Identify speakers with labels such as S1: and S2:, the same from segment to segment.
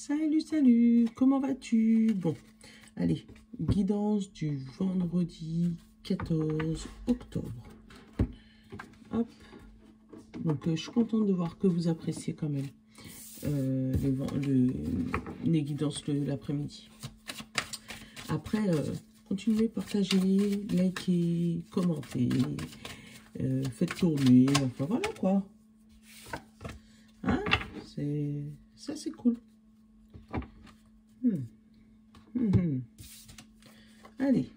S1: Salut, salut, comment vas-tu? Bon, allez, guidance du vendredi 14 octobre. Hop, donc je suis contente de voir que vous appréciez quand même les guidances l'après-midi. Après, continuez, partagez, likez, commentez, faites tourner, enfin voilà quoi. Hein? Ça c'est cool. Allez.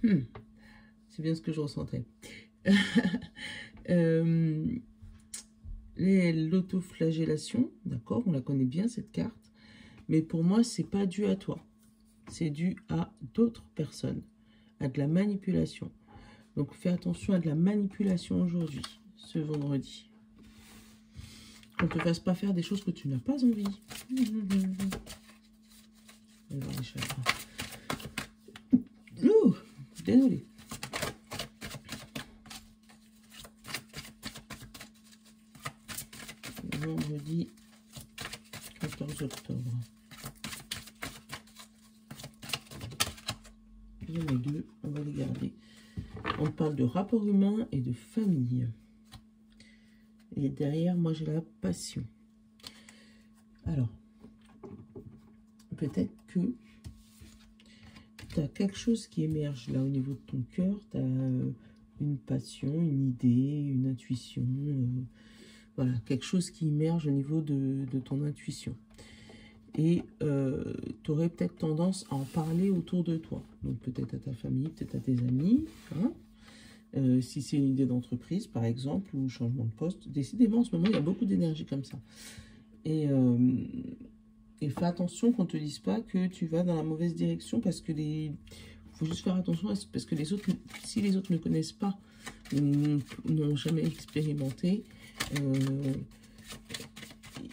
S1: C'est bien ce que je ressentais. L'autoflagellation, d'accord, on la connaît bien cette carte, mais pour moi, c'est pas dû à toi. C'est dû à d'autres personnes, à de la manipulation. Donc, fais attention à de la manipulation aujourd'hui, ce vendredi. Qu'on ne te fasse pas faire des choses que tu n'as pas envie. Ouh, désolé. Vendredi 14 octobre. Il y en a deux, on va les garder. On parle de rapport humain et de famille. Et derrière, moi, j'ai la passion. Alors, peut-être que tu as quelque chose qui émerge là au niveau de ton cœur. Tu as une passion, une idée, une intuition. Voilà, quelque chose qui émerge au niveau de ton intuition. Et tu aurais peut-être tendance à en parler autour de toi. Donc peut-être à ta famille, peut-être à tes amis. Hein, si c'est une idée d'entreprise, par exemple, ou changement de poste. Décidément, en ce moment, il y a beaucoup d'énergie comme ça. Et fais attention qu'on ne te dise pas que tu vas dans la mauvaise direction, parce que faut juste faire attention, parce que les autres, si les autres ne connaissent pas, n'ont jamais expérimenté,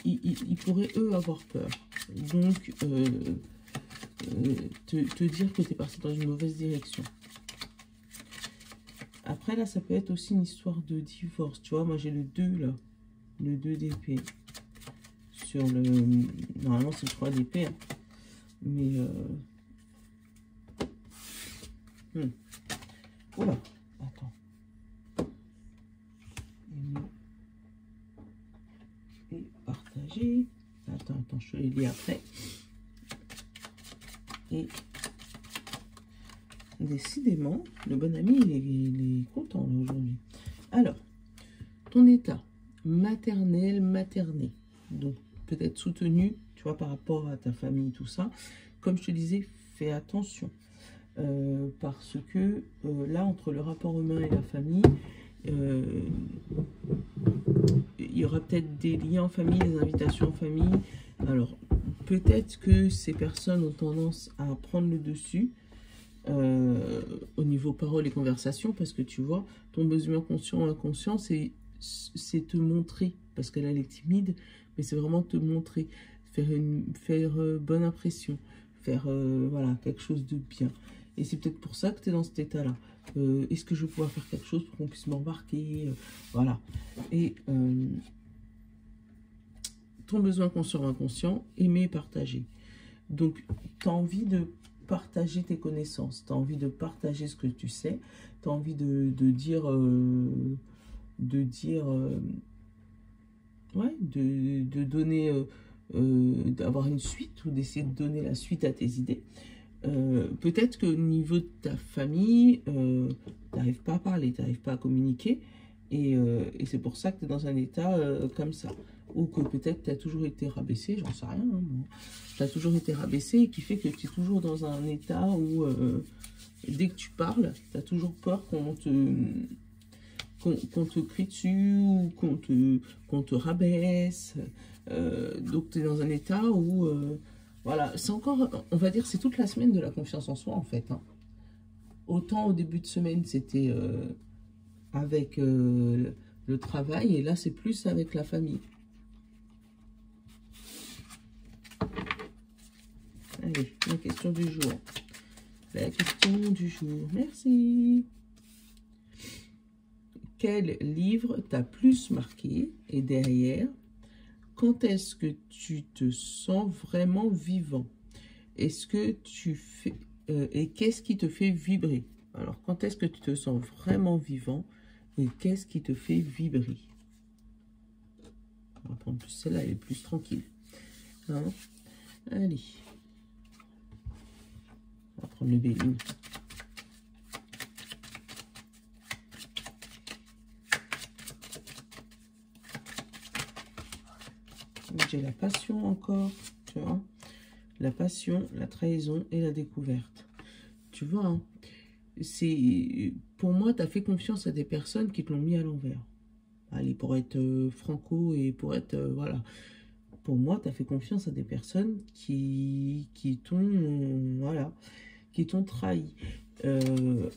S1: ils pourraient, eux, avoir peur. Donc, te dire que tu es parti dans une mauvaise direction. Après, là, ça peut être aussi une histoire de divorce. Tu vois, moi, j'ai le 2, là. Le 2 d'épée. Sur le... Normalement, c'est le 3 d'épée. Hein. Mais... Oula. Attends. Et partager. Attends, je te les lis après. Et... Décidément, le bon ami, il est content là aujourd'hui. Alors, ton état maternel, materné. Donc, peut-être soutenu, tu vois, par rapport à ta famille, tout ça. Comme je te disais, fais attention. Parce que là, entre le rapport humain et la famille, il y aura peut-être des liens en famille, des invitations en famille. Alors, peut-être que ces personnes ont tendance à prendre le dessus. Au niveau parole et conversation, parce que tu vois, ton besoin conscient ou inconscient, c'est te montrer, parce qu'elle est timide, mais c'est vraiment te montrer, faire bonne impression, faire voilà, quelque chose de bien. Et c'est peut-être pour ça que tu es dans cet état-là. Est-ce que je vais pouvoir faire quelque chose pour qu'on puisse m'embarquer, voilà. Et ton besoin conscient ou inconscient, aimer et partager. Donc, tu as envie de partager tes connaissances, tu as envie de partager ce que tu sais, tu as envie de donner, d'avoir une suite, ou d'essayer de donner la suite à tes idées. Peut-être qu'au niveau de ta famille, tu n'arrives pas à parler, tu n'arrives pas à communiquer, et c'est pour ça que tu es dans un état comme ça. Ou que peut-être tu as toujours été rabaissé, j'en sais rien, hein, tu as toujours été rabaissé, et qui fait que tu es toujours dans un état où, dès que tu parles, tu as toujours peur qu'on te crie dessus, ou qu'on te rabaisse. Donc tu es dans un état où, voilà, c'est encore, on va dire, c'est toute la semaine de la confiance en soi, en fait. Hein. Autant au début de semaine, c'était avec le travail, et là, c'est plus avec la famille. Allez, la question du jour. La question du jour. Merci. Quel livre t'a plus marqué? Et derrière, quand est-ce que tu te sens vraiment vivant? Est-ce que tu fais... et qu'est-ce qui te fait vibrer? Alors, quand est-ce que tu te sens vraiment vivant? Et qu'est-ce qui te fait vibrer? On va prendre plus celle-là, elle est plus tranquille. Hein? Allez. On va prendre le Béline. J'ai la passion encore, tu vois. La passion, la trahison et la découverte. Tu vois, hein, c'est pour moi, tu as fait confiance à des personnes qui te l'ont mis à l'envers. Allez, pour être franco et pour être... voilà. Pour moi, tu as fait confiance à des personnes qui t'ont... voilà, qui t'ont trahi.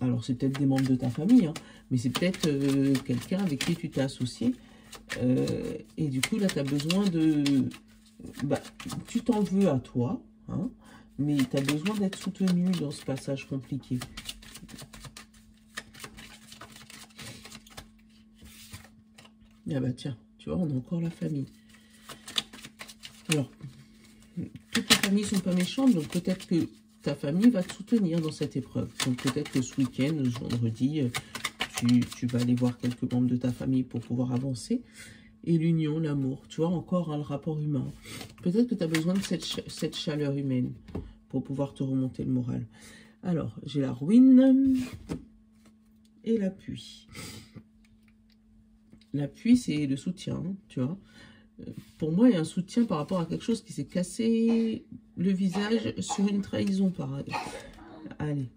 S1: Alors, c'est peut-être des membres de ta famille, hein, mais c'est peut-être quelqu'un avec qui tu t'es associé. Et du coup, là, tu as besoin de... Bah, tu t'en veux à toi, hein, mais tu as besoin d'être soutenu dans ce passage compliqué. Ah bah tiens, tu vois, on a encore la famille. Alors, toutes les familles ne sont pas méchantes, donc peut-être que ta famille va te soutenir dans cette épreuve. Donc peut-être que ce week-end, ce vendredi, tu vas aller voir quelques membres de ta famille pour pouvoir avancer. Et l'union, l'amour, tu vois, encore hein, le rapport humain. Peut-être que tu as besoin de cette chaleur humaine pour pouvoir te remonter le moral. Alors, j'ai la ruine et l'appui. L'appui, c'est le soutien, hein, tu vois. Pour moi, il y a un soutien par rapport à quelque chose qui s'est cassé le visage sur une trahison, par exemple. Allez.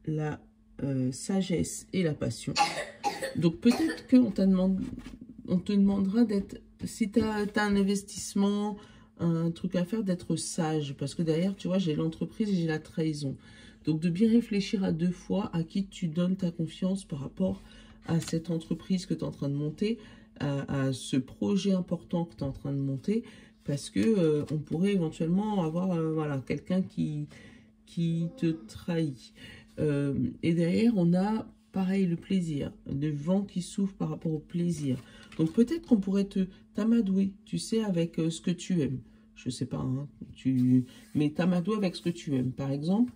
S1: La sagesse et la passion. Donc, peut-être qu'on te demandera d'être... Si tu as un investissement, un truc à faire, d'être sage. Parce que derrière, tu vois, j'ai l'entreprise et j'ai la trahison. Donc, de bien réfléchir à 2 fois à qui tu donnes ta confiance par rapport à cette entreprise que tu es en train de monter, à ce projet important que tu es en train de monter, parce que on pourrait éventuellement avoir voilà, quelqu'un qui te trahit. Et derrière, on a, pareil, le plaisir, le vent qui souffle par rapport au plaisir. Donc peut-être qu'on pourrait t'amadouer, tu sais, avec ce que tu aimes. Je sais pas, hein, mais t'amadouer avec ce que tu aimes. Par exemple,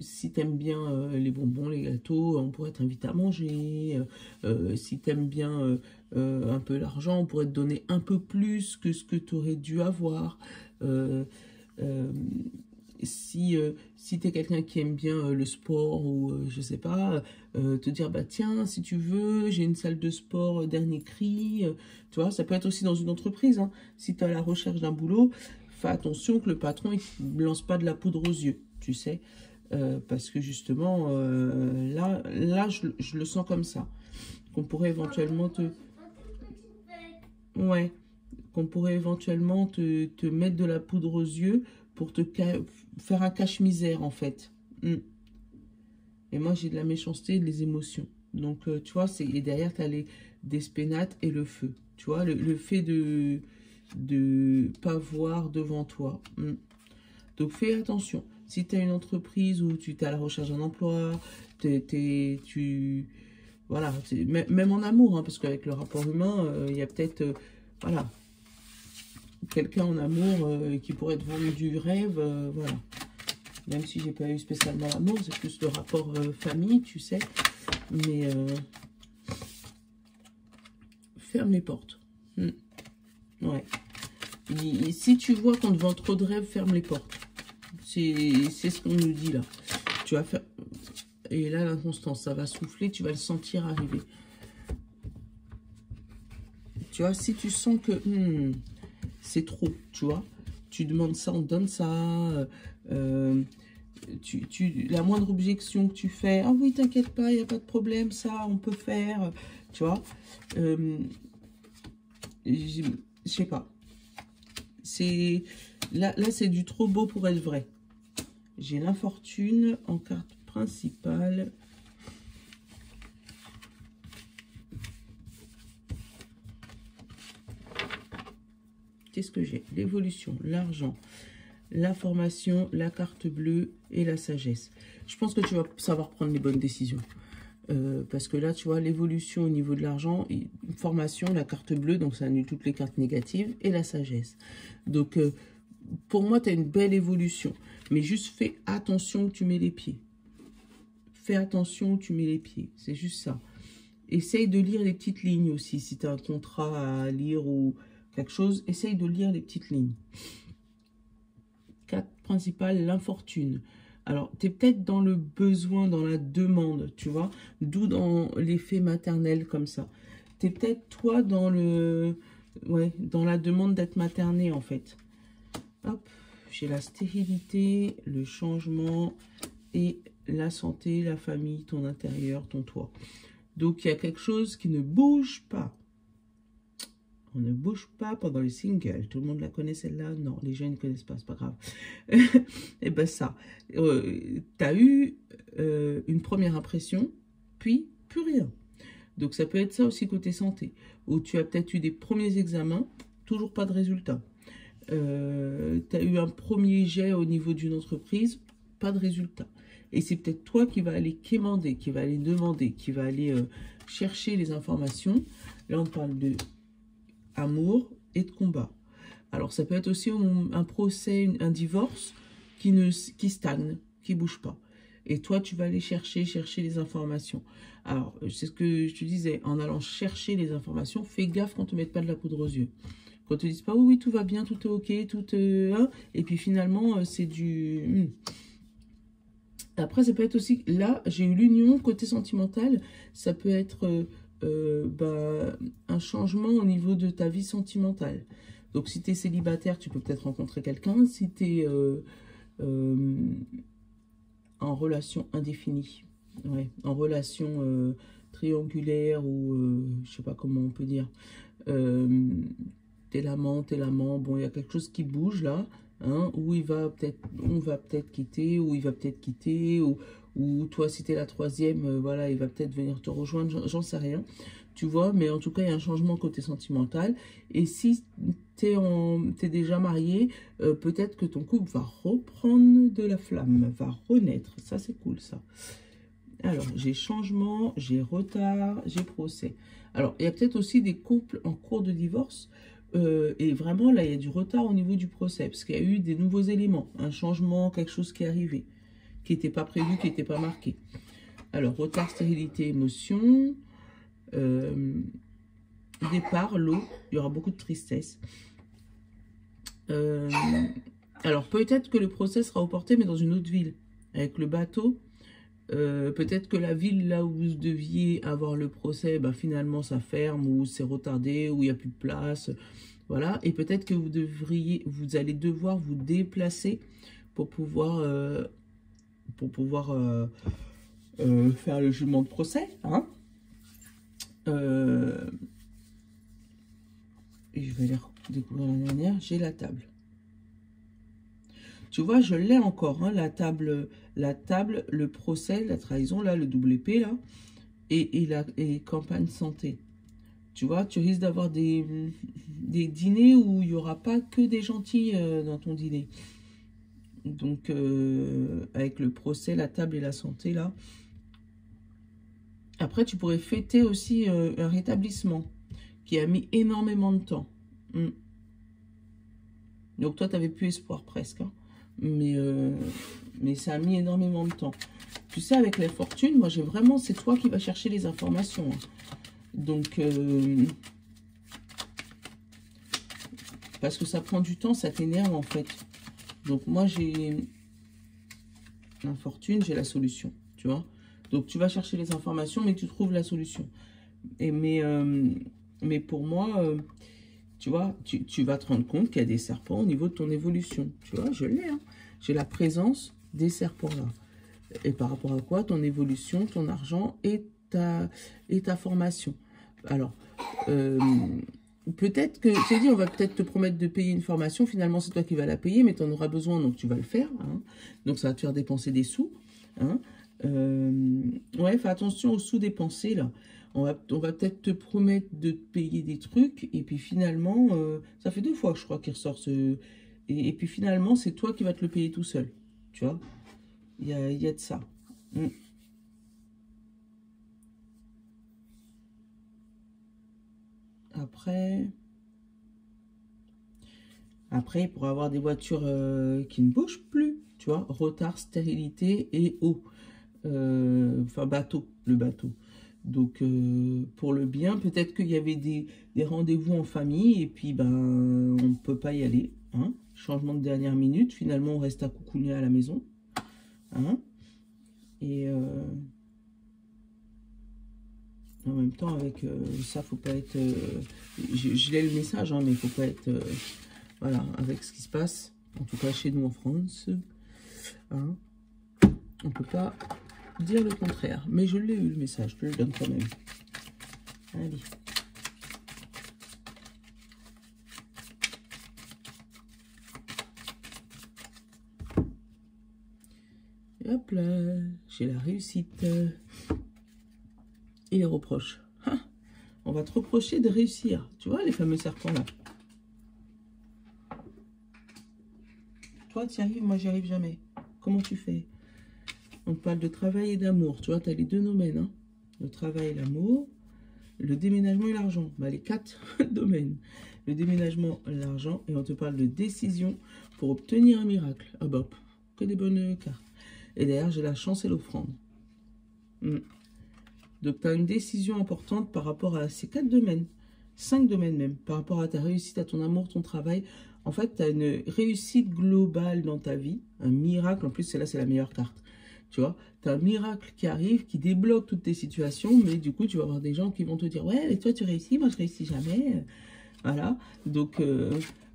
S1: si tu aimes bien les bonbons, les gâteaux, on pourrait t'inviter à manger. Si tu aimes bien un peu l'argent, on pourrait te donner un peu plus que ce que tu aurais dû avoir. Si tu es quelqu'un qui aime bien le sport ou je sais pas, te dire bah tiens, si tu veux, j'ai une salle de sport dernier cri. Tu vois, ça peut être aussi dans une entreprise. Hein. Si tu es à la recherche d'un boulot, fais attention que le patron ne lance pas de la poudre aux yeux, tu sais. Parce que justement, là je le sens comme ça. Qu'on pourrait éventuellement te... Ouais, qu'on pourrait éventuellement te mettre de la poudre aux yeux pour te faire un cache-misère, en fait. Et moi, j'ai de la méchanceté et des émotions. Donc, tu vois, et derrière, tu as des spénates et le feu. Tu vois, le fait de pas voir devant toi. Donc, fais attention. Si tu as une entreprise où tu es à la recherche d'un emploi, voilà, même en amour, hein, parce qu'avec le rapport humain, il y a peut-être, voilà, quelqu'un en amour qui pourrait te vendre du rêve, voilà. Même si j'ai pas eu spécialement l'amour, c'est plus le rapport famille, tu sais. Mais ferme les portes. Ouais. Et si tu vois qu'on te vend trop de rêves, ferme les portes. C'est ce qu'on nous dit là. Tu vas faire... Et là, l'inconstance, ça va souffler, tu vas le sentir arriver. Tu vois, si tu sens que c'est trop, tu vois, tu demandes ça, on te donne ça. La moindre objection que tu fais, ah oui, t'inquiète pas, il n'y a pas de problème, ça, on peut faire. Tu vois, je sais pas. Là c'est du trop beau pour être vrai. J'ai l'infortune en carte principale. Qu'est-ce que j'ai? L'évolution, l'argent, l'information, la carte bleue et la sagesse. Je pense que tu vas savoir prendre les bonnes décisions. Parce que là, tu vois, l'évolution au niveau de l'argent, une formation, la carte bleue, donc ça annule toutes les cartes négatives, et la sagesse. Donc, pour moi, tu as une belle évolution. Mais juste fais attention où tu mets les pieds. Fais attention où tu mets les pieds. C'est juste ça. Essaye de lire les petites lignes aussi. Si tu as un contrat à lire ou quelque chose, essaye de lire les petites lignes. Carte principale, l'infortune. Alors, tu es peut-être dans le besoin, dans la demande, tu vois. D'où dans l'effet maternel comme ça. Tu es peut-être, toi, dans le... Ouais, dans la demande d'être materné, en fait. Hop, j'ai la stérilité, le changement et la santé, la famille, ton intérieur, ton toit. Donc, il y a quelque chose qui ne bouge pas. On ne bouge pas pendant les singles. Tout le monde la connaît, celle-là? Non, les gens ne connaissent pas, c'est pas grave. Et ben ça, tu as eu une première impression, puis plus rien. Donc, ça peut être ça aussi côté santé. Où tu as peut-être eu des premiers examens, toujours pas de résultat. Tu as eu un premier jet au niveau d'une entreprise, pas de résultat. Et c'est peut-être toi qui va aller quémander, qui va aller demander, qui va aller chercher les informations. Là, on parle de amour et de combat. Alors, ça peut être aussi un procès, un divorce qui stagne, qui ne bouge pas. Et toi, tu vas aller chercher les informations. Alors, c'est ce que je te disais, en allant chercher les informations, fais gaffe qu'on ne te mette pas de la poudre aux yeux. Qu'on ne te dise pas, oui, oui, tout va bien, tout est OK, tout hein, et puis finalement, c'est du... Après, ça peut être aussi, là, j'ai eu l'union, côté sentimental, ça peut être un changement au niveau de ta vie sentimentale. Donc, si tu es célibataire, tu peux peut-être rencontrer quelqu'un. Si tu es en relation indéfinie, ouais, en relation triangulaire ou, je sais pas comment on peut dire, t'es l'amant, bon, il y a quelque chose qui bouge là, hein, où on va peut-être quitter, ou il va peut-être quitter, ou toi, si t'es la troisième, voilà, il va peut-être venir te rejoindre, j'en sais rien, tu vois, mais en tout cas, il y a un changement côté sentimental, et si t'es déjà marié, peut-être que ton couple va reprendre de la flamme, va renaître, ça c'est cool ça. Alors, j'ai changement, j'ai retard, j'ai procès. Alors, il y a peut-être aussi des couples en cours de divorce. Et vraiment, là, il y a du retard au niveau du procès. Parce qu'il y a eu des nouveaux éléments. Un changement, quelque chose qui est arrivé. Qui n'était pas prévu, qui n'était pas marqué. Alors, retard, stérilité, émotion. Départ, l'eau. Il y aura beaucoup de tristesse. Alors, peut-être que le procès sera reporté, mais dans une autre ville. Avec le bateau. Peut-être que la ville là où vous deviez avoir le procès, ben, finalement ça ferme ou c'est retardé ou il n'y a plus de place, voilà. Et peut-être que vous allez devoir vous déplacer pour pouvoir faire le jugement de procès, hein. Et je vais les découvrir la dernière. J'ai la table. Tu vois, je l'ai encore, hein, la table, le procès, la trahison, là, le double épée, là, et campagne santé. Tu vois, tu risques d'avoir des dîners où il n'y aura pas que des gentils dans ton dîner. Donc, avec le procès, la table et la santé, là. Après, tu pourrais fêter aussi un rétablissement qui a mis énormément de temps. Donc, toi, tu n'avais plus espoir presque, hein. Mais ça a mis énormément de temps. Tu sais, avec les fortunes, moi, j'ai vraiment... C'est toi qui vas chercher les informations, hein. Donc, parce que ça prend du temps, ça t'énerve, en fait. Donc, moi, j'ai la fortune, j'ai la solution, tu vois. Donc, tu vas chercher les informations, mais tu trouves la solution. Mais pour moi... tu vois, tu vas te rendre compte qu'il y a des serpents au niveau de ton évolution. Tu vois, je l'ai, hein. J'ai la présence des serpents là. Et par rapport à quoi? Ton évolution, ton argent et ta formation. Alors, peut-être que, j'ai dit, on va peut-être te promettre de payer une formation. Finalement, c'est toi qui vas la payer, mais tu en auras besoin, donc tu vas le faire, hein. Donc, ça va te faire dépenser des sous, hein. Ouais, fais attention aux sous-dépensés, là. On va peut-être te promettre de te payer des trucs, et puis finalement, ça fait 2 fois que je crois qu'il ressort ce... Et puis finalement, c'est toi qui vas te le payer tout seul, tu vois. Il y a de ça. Après, il pourra avoir des voitures qui ne bougent plus, tu vois, retard, stérilité et eau. Enfin, bateau, le bateau. Donc, pour le bien, peut-être qu'il y avait des rendez-vous en famille et puis, ben, on ne peut pas y aller. Hein. Changement de dernière minute. Finalement, on reste à coucouner à la maison. Hein. Et en même temps, avec ça, faut pas être... je l'ai le message, hein, mais il faut pas être... voilà, avec ce qui se passe. En tout cas, chez nous en France. Hein. On peut pas dire le contraire. Mais je l'ai eu, le message. Je te le donne quand même. Allez. Et hop là. J'ai la réussite. Et les reproches. Ah, on va te reprocher de réussir. Tu vois, les fameux serpents là. Toi, tu y arrives, moi, j'y arrive jamais. Comment tu fais? On te parle de travail et d'amour. Tu vois, tu as les deux domaines. Hein. Le travail et l'amour. Le déménagement et l'argent. Bah, les 4 domaines. Le déménagement, l'argent. Et on te parle de décision pour obtenir un miracle. Ah bah, que des bonnes cartes. Et derrière, j'ai la chance et l'offrande. Donc, tu as une décision importante par rapport à ces 4 domaines. 5 domaines même. Par rapport à ta réussite, à ton amour, ton travail. En fait, tu as une réussite globale dans ta vie. Un miracle. En plus, celle-là, c'est la meilleure carte. Tu vois, tu as un miracle qui arrive, qui débloque toutes tes situations. Mais du coup, tu vas avoir des gens qui vont te dire, ouais, mais toi, tu réussis, moi, je réussis jamais. Voilà. Donc,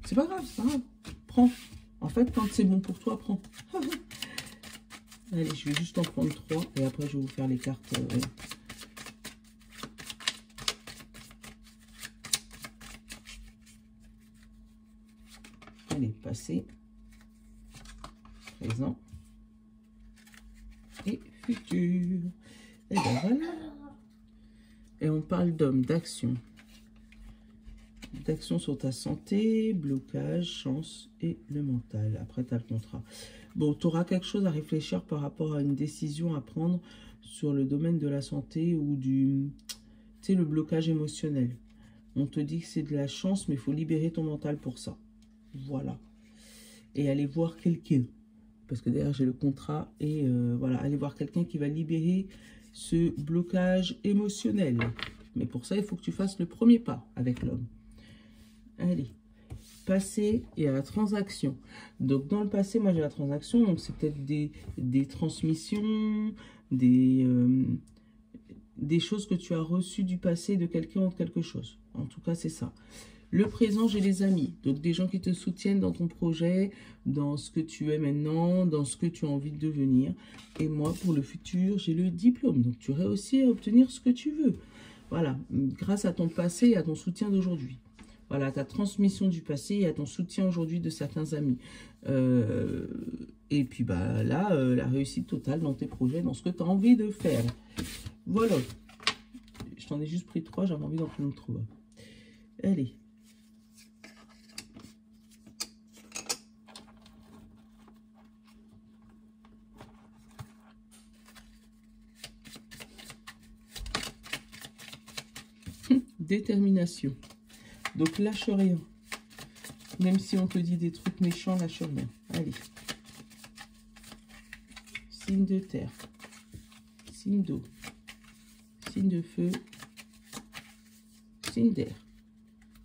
S1: c'est pas grave, c'est pas grave. Prends. En fait, quand c'est bon pour toi, prends. Allez, je vais juste en prendre 3. Et après, je vais vous faire les cartes. Allez, passé, présent et futur. Et ben voilà. Et on parle d'homme, d'action. D'action sur ta santé, blocage, chance et le mental. Après, tu as le contrat. Bon, tu auras quelque chose à réfléchir par rapport à une décision à prendre sur le domaine de la santé ou du, tu sais, le blocage émotionnel. On te dit que c'est de la chance, mais il faut libérer ton mental pour ça. Voilà. Et aller voir quelqu'un. Parce que derrière, j'ai le contrat. Et voilà, aller voir quelqu'un qui va libérer ce blocage émotionnel. Mais pour ça, il faut que tu fasses le premier pas avec l'homme. Allez. Passé et à la transaction. Donc, dans le passé, moi, j'ai la transaction. Donc, c'est peut-être des transmissions, des choses que tu as reçues du passé de quelqu'un ou de quelque chose. En tout cas, c'est ça. Le présent, j'ai les amis. Donc, des gens qui te soutiennent dans ton projet, dans ce que tu es maintenant, dans ce que tu as envie de devenir. Et moi, pour le futur, j'ai le diplôme. Donc, tu réussis à obtenir ce que tu veux. Voilà, grâce à ton passé et à ton soutien d'aujourd'hui. Voilà, ta transmission du passé et à ton soutien aujourd'hui de certains amis. Et puis, bah là, la réussite totale dans tes projets, dans ce que tu as envie de faire. Voilà. Je t'en ai juste pris 3, j'avais envie d'en prendre 3. Allez. Détermination. Donc, lâche rien. Même si on te dit des trucs méchants, lâche rien. Allez. Signe de terre. Signe d'eau. Signe de feu. Signe d'air.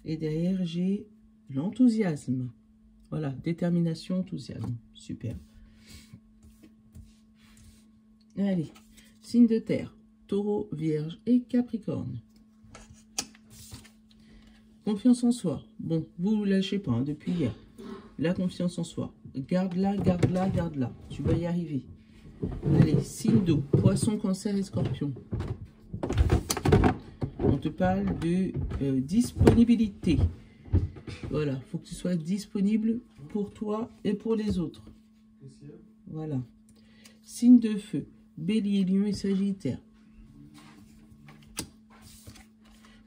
S1: Et derrière, j'ai l'enthousiasme. Voilà, détermination, enthousiasme. Super. Allez. Signe de terre. Taureau, Vierge et Capricorne. Confiance en soi. Bon, vous ne lâchez pas hein, depuis hier. La confiance en soi. Garde-la, garde-la, garde-la. Tu vas y arriver. Allez, signe d'eau. Poisson, Cancer et Scorpion. On te parle de disponibilité. Voilà, il faut que tu sois disponible pour toi et pour les autres. Voilà. Signe de feu. Bélier, Lion et Sagittaire.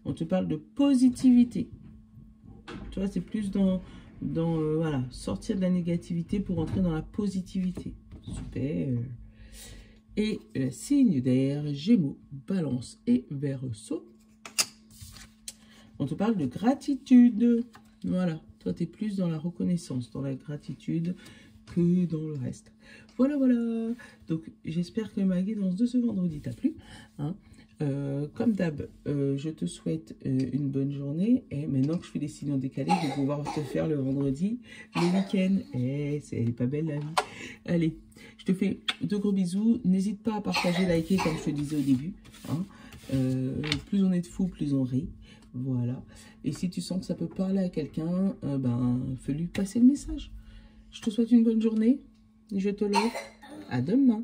S1: On te parle de positivité. Tu vois, c'est plus dans voilà, sortir de la négativité pour entrer dans la positivité. Super. Et signe d'air, Gémeaux, Balance et Verseau. On te parle de gratitude. Voilà, toi, tu es plus dans la reconnaissance, dans la gratitude que dans le reste. Voilà, voilà. Donc, j'espère que ma guidance de ce vendredi t'a plu. Hein. Comme d'hab, je te souhaite une bonne journée. Et maintenant que je fais des signaux décalés, je vais pouvoir te faire le vendredi, le week-end. Et c'est pas belle la vie. Allez, je te fais de gros bisous. N'hésite pas à partager, liker, comme je te disais au début. Hein. Plus on est de fous, plus on rit. Voilà. Et si tu sens que ça peut parler à quelqu'un, fais-lui passer le message. Je te souhaite une bonne journée. Je te laisse. À demain.